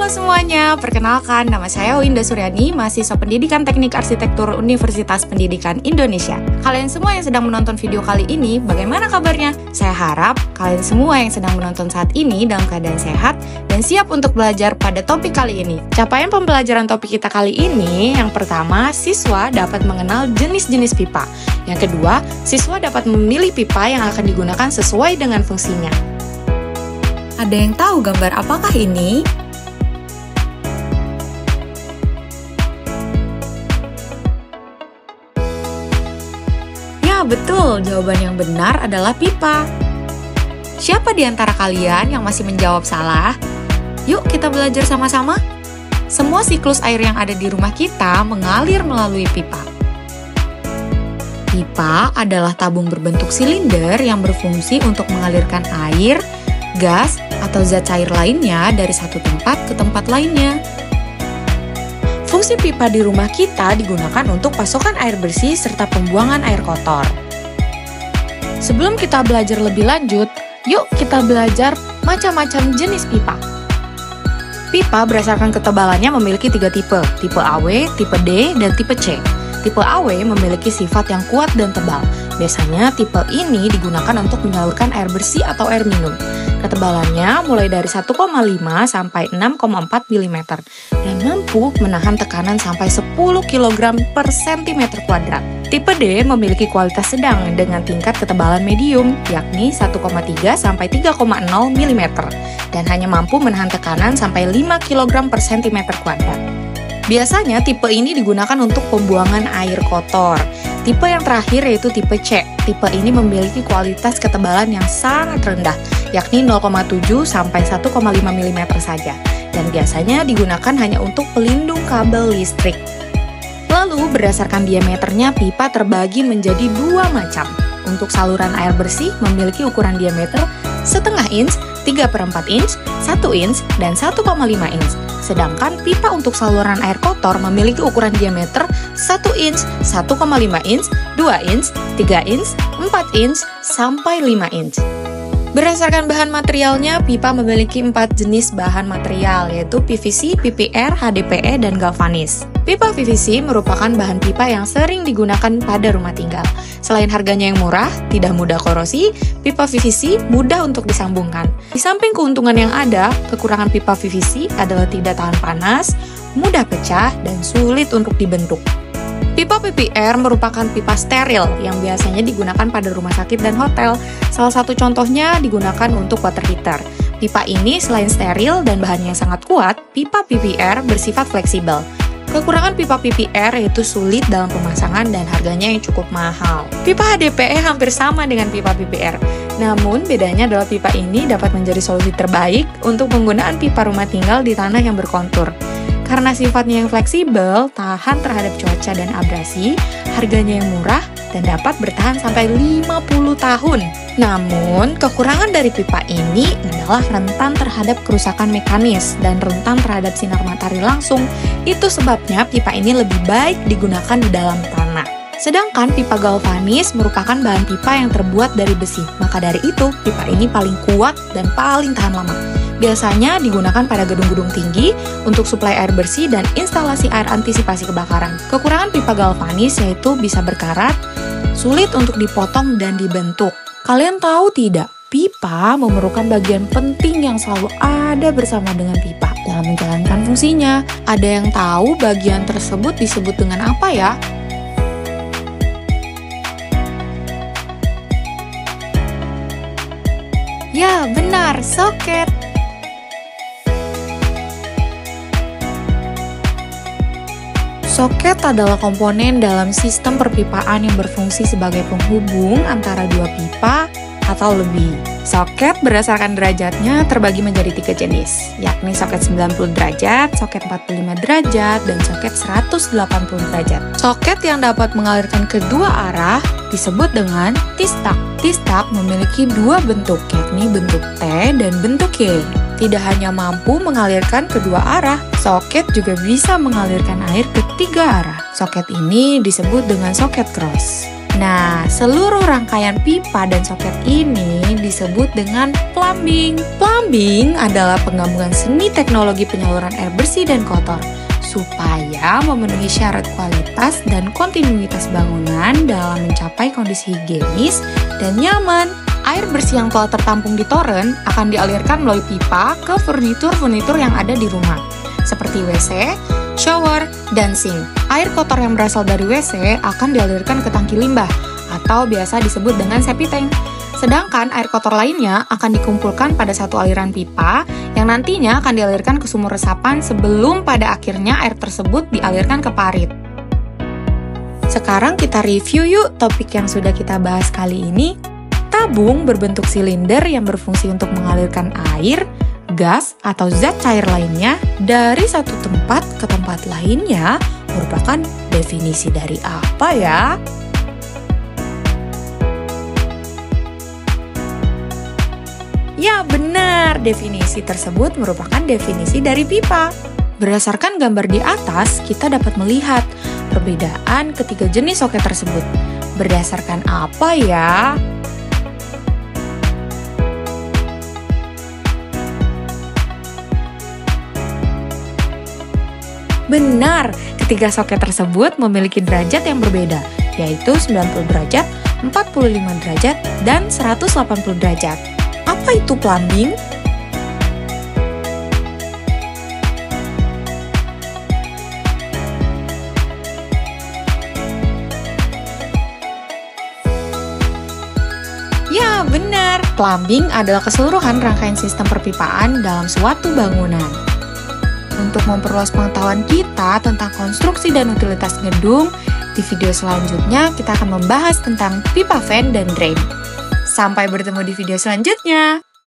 Halo semuanya, perkenalkan nama saya Winda Suryani, mahasiswa Pendidikan Teknik Arsitektur Universitas Pendidikan Indonesia. Kalian semua yang sedang menonton video kali ini, bagaimana kabarnya? Saya harap kalian semua yang sedang menonton saat ini dalam keadaan sehat dan siap untuk belajar pada topik kali ini. Capaian pembelajaran topik kita kali ini, yang pertama, siswa dapat mengenal jenis-jenis pipa. Yang kedua, siswa dapat memilih pipa yang akan digunakan sesuai dengan fungsinya. Ada yang tahu gambar apakah ini? Ya, betul. Jawaban yang benar adalah pipa. Siapa di antara kalian yang masih menjawab salah? Yuk kita belajar sama-sama. Semua siklus air yang ada di rumah kita mengalir melalui pipa. Pipa adalah tabung berbentuk silinder yang berfungsi untuk mengalirkan air, gas, atau zat cair lainnya dari satu tempat ke tempat lainnya. Fungsi pipa di rumah kita digunakan untuk pasokan air bersih serta pembuangan air kotor. Sebelum kita belajar lebih lanjut, yuk kita belajar macam-macam jenis pipa. Pipa berdasarkan ketebalannya memiliki 3 tipe AW, tipe D, dan tipe C. Tipe AW memiliki sifat yang kuat dan tebal. Biasanya tipe ini digunakan untuk menyalurkan air bersih atau air minum. Ketebalannya mulai dari 1,5 sampai 6,4 mm dan mampu menahan tekanan sampai 10 kg per cm kuadrat. Tipe D memiliki kualitas sedang dengan tingkat ketebalan medium, yakni 1,3 sampai 3,0 mm dan hanya mampu menahan tekanan sampai 5 kg per cm kuadrat. Biasanya tipe ini digunakan untuk pembuangan air kotor. Tipe yang terakhir yaitu tipe C. Tipe ini memiliki kualitas ketebalan yang sangat rendah, yakni 0,7 sampai 1,5 mm saja, dan biasanya digunakan hanya untuk pelindung kabel listrik. Lalu, berdasarkan diameternya, pipa terbagi menjadi 2 macam. Untuk saluran air bersih memiliki ukuran diameter setengah inch, 3/4 inch, 1 inch, dan 1,5 inch. Sedangkan pipa untuk saluran air kotor memiliki ukuran diameter 1 inch, 1,5 inch, 2 inch, 3 inch, 4 inch, sampai 5 inch. Berdasarkan bahan materialnya, pipa memiliki 4 jenis bahan material, yaitu PVC, PPR, HDPE, dan galvanis. Pipa PVC merupakan bahan pipa yang sering digunakan pada rumah tinggal. Selain harganya yang murah, tidak mudah korosi, pipa PVC mudah untuk disambungkan. Di samping keuntungan yang ada, kekurangan pipa PVC adalah tidak tahan panas, mudah pecah, dan sulit untuk dibentuk. Pipa PPR merupakan pipa steril yang biasanya digunakan pada rumah sakit dan hotel. Salah satu contohnya digunakan untuk water heater. Pipa ini selain steril dan bahannya sangat kuat, pipa PPR bersifat fleksibel. Kekurangan pipa PPR yaitu sulit dalam pemasangan dan harganya yang cukup mahal. Pipa HDPE hampir sama dengan pipa PPR. Namun, bedanya adalah pipa ini dapat menjadi solusi terbaik untuk penggunaan pipa rumah tinggal di tanah yang berkontur. Karena sifatnya yang fleksibel, tahan terhadap cuaca dan abrasi, harganya yang murah, dan dapat bertahan sampai 50 tahun. Namun, kekurangan dari pipa ini adalah rentan terhadap kerusakan mekanis dan rentan terhadap sinar matahari langsung. Itu sebabnya pipa ini lebih baik digunakan di dalam tanah. Sedangkan pipa galvanis merupakan bahan pipa yang terbuat dari besi. Maka dari itu, pipa ini paling kuat dan paling tahan lama. Biasanya digunakan pada gedung-gedung tinggi untuk suplai air bersih dan instalasi air antisipasi kebakaran. Kekurangan pipa galvanis yaitu bisa berkarat, sulit untuk dipotong dan dibentuk. Kalian tahu tidak? Pipa memerlukan bagian penting yang selalu ada bersama dengan pipa dalam menjalankan fungsinya. Ada yang tahu bagian tersebut disebut dengan apa ya? Ya, benar, soket. Soket adalah komponen dalam sistem perpipaan yang berfungsi sebagai penghubung antara dua pipa atau lebih. Soket berdasarkan derajatnya terbagi menjadi 3 jenis, yakni soket 90 derajat, soket 45 derajat, dan soket 180 derajat. Soket yang dapat mengalirkan kedua arah disebut dengan T-stack. T-stack memiliki 2 bentuk, yakni bentuk T dan bentuk Y. Tidak hanya mampu mengalirkan kedua arah, soket juga bisa mengalirkan air ke 3 arah. Soket ini disebut dengan soket cross. Nah, seluruh rangkaian pipa dan soket ini disebut dengan plumbing. Plumbing adalah penggabungan seni teknologi penyaluran air bersih dan kotor supaya memenuhi syarat kualitas dan kontinuitas bangunan dalam mencapai kondisi higienis dan nyaman. Air bersih yang telah tertampung di toren akan dialirkan melalui pipa ke furnitur-furnitur yang ada di rumah, seperti WC, shower, dan sink. Air kotor yang berasal dari WC akan dialirkan ke tangki limbah, atau biasa disebut dengan septic tank. Sedangkan air kotor lainnya akan dikumpulkan pada satu aliran pipa yang nantinya akan dialirkan ke sumur resapan sebelum pada akhirnya air tersebut dialirkan ke parit. Sekarang kita review yuk topik yang sudah kita bahas kali ini. Tabung berbentuk silinder yang berfungsi untuk mengalirkan air, gas, atau zat cair lainnya dari satu tempat ke tempat lainnya merupakan definisi dari apa ya? Ya benar, definisi tersebut merupakan definisi dari pipa. Berdasarkan gambar di atas, kita dapat melihat perbedaan ketiga jenis soket tersebut. Berdasarkan apa ya? Benar, ketiga soket tersebut memiliki derajat yang berbeda, yaitu 90 derajat, 45 derajat, dan 180 derajat. Apa itu plumbing? Ya, benar. Plumbing adalah keseluruhan rangkaian sistem perpipaan dalam suatu bangunan. Untuk memperluas pengetahuan kita tentang konstruksi dan utilitas gedung, di video selanjutnya kita akan membahas tentang pipa vent dan drain. Sampai bertemu di video selanjutnya.